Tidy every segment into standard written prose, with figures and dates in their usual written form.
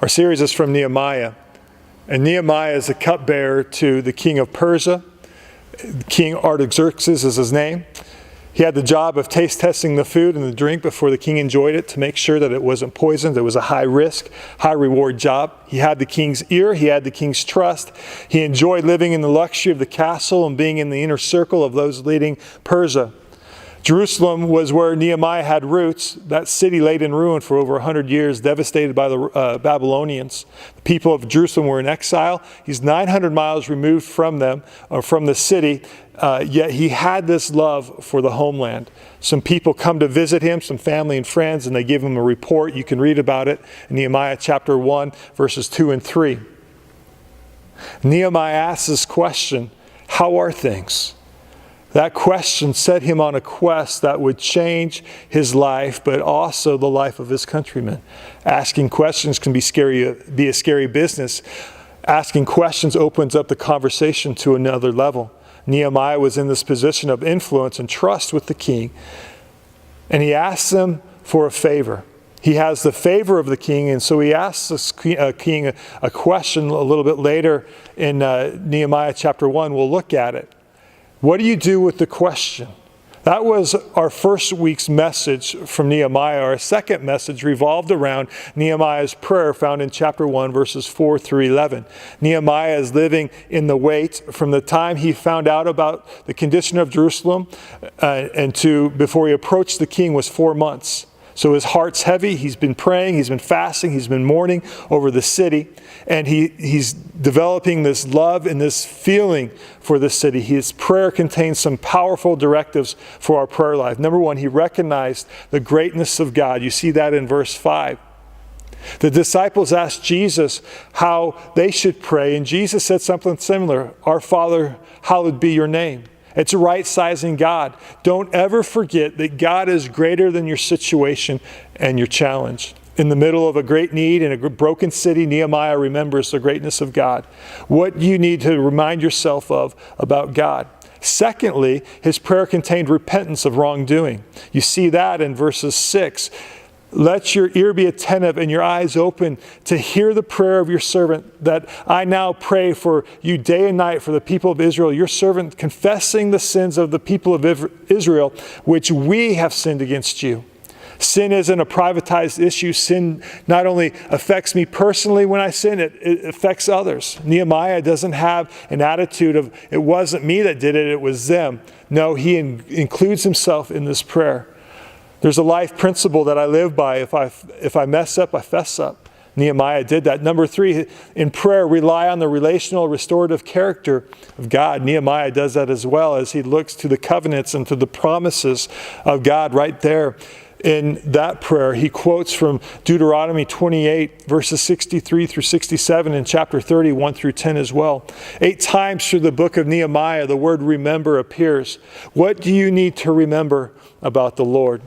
Our series is from Nehemiah. And Nehemiah is the cupbearer to the king of Persia. King Artaxerxes is his name. He had the job of taste testing the food and the drink before the king enjoyed it to make sure that it wasn't poisoned. It was a high risk, high reward job. He had the king's ear. He had the king's trust. He enjoyed living in the luxury of the castle and being in the inner circle of those leading Persia. Jerusalem was where Nehemiah had roots. That city laid in ruin for over 100 years, devastated by the Babylonians. The people of Jerusalem were in exile. He's 900 miles removed from them, or from the city, yet he had this love for the homeland. Some people come to visit him, some family and friends, and they give him a report. You can read about it in Nehemiah chapter 1, verses 2 and 3. Nehemiah asks this question, how are things? That question set him on a quest that would change his life, but also the life of his countrymen. Asking questions can be a scary business. Asking questions opens up the conversation to another level. Nehemiah was in this position of influence and trust with the king, and he asks him for a favor. He has the favor of the king, and so he asks the king a question a little bit later in Nehemiah chapter 1. We'll look at it. What do you do with the question? That was our first week's message from Nehemiah. Our second message revolved around Nehemiah's prayer found in chapter 1, verses 4 through 11. Nehemiah is living in the wait from the time he found out about the condition of Jerusalem and to before he approached the king was 4 months. So his heart's heavy. He's been praying. He's been fasting. He's been mourning over the city. And he's developing this love and this feeling for the city. His prayer contains some powerful directives for our prayer life. Number one, he recognized the greatness of God. You see that in verse 5. The disciples asked Jesus how they should pray. And Jesus said something similar. Our Father, hallowed be your name. It's right-sizing God. Don't ever forget that God is greater than your situation and your challenge. In the middle of a great need in a broken city, Nehemiah remembers the greatness of God. What you need to remind yourself of about God. Secondly, his prayer contained repentance of wrongdoing. You see that in verses 6. Let your ear be attentive and your eyes open to hear the prayer of your servant that I now pray for you day and night for the people of Israel, your servant confessing the sins of the people of Israel, which we have sinned against you. Sin isn't a privatized issue. Sin not only affects me personally when I sin, it affects others. Nehemiah doesn't have an attitude of, it wasn't me that did it, it was them. No, he includes himself in this prayer. There's a life principle that I live by. If I mess up, I fess up. Nehemiah did that. Number 3, in prayer, rely on the relational, restorative character of God. Nehemiah does that as well as he looks to the covenants and to the promises of God right there. In that prayer, he quotes from Deuteronomy 28, verses 63 through 67, and chapter 30, 1 through 10 as well. 8 times through the book of Nehemiah, the word remember appears. What do you need to remember about the Lord?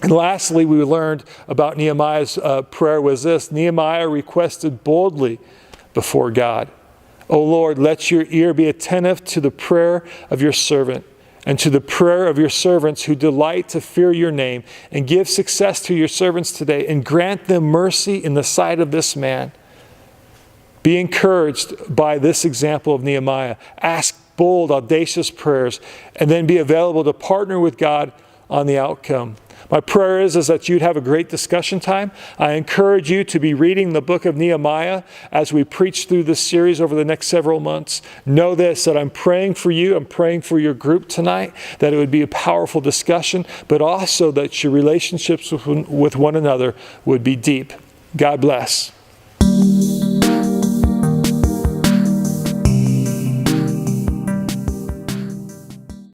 And lastly, we learned about Nehemiah's prayer was this. Nehemiah requested boldly before God. O Lord, let your ear be attentive to the prayer of your servant and to the prayer of your servants who delight to fear your name, and give success to your servants today, and grant them mercy in the sight of this man. Be encouraged by this example of Nehemiah. Ask bold, audacious prayers, and then be available to partner with God on the outcome. My prayer is that you'd have a great discussion time. I encourage you to be reading the book of Nehemiah as we preach through this series over the next several months. Know this, that I'm praying for you. I'm praying for your group tonight, that it would be a powerful discussion, but also that your relationships with one another would be deep. God bless.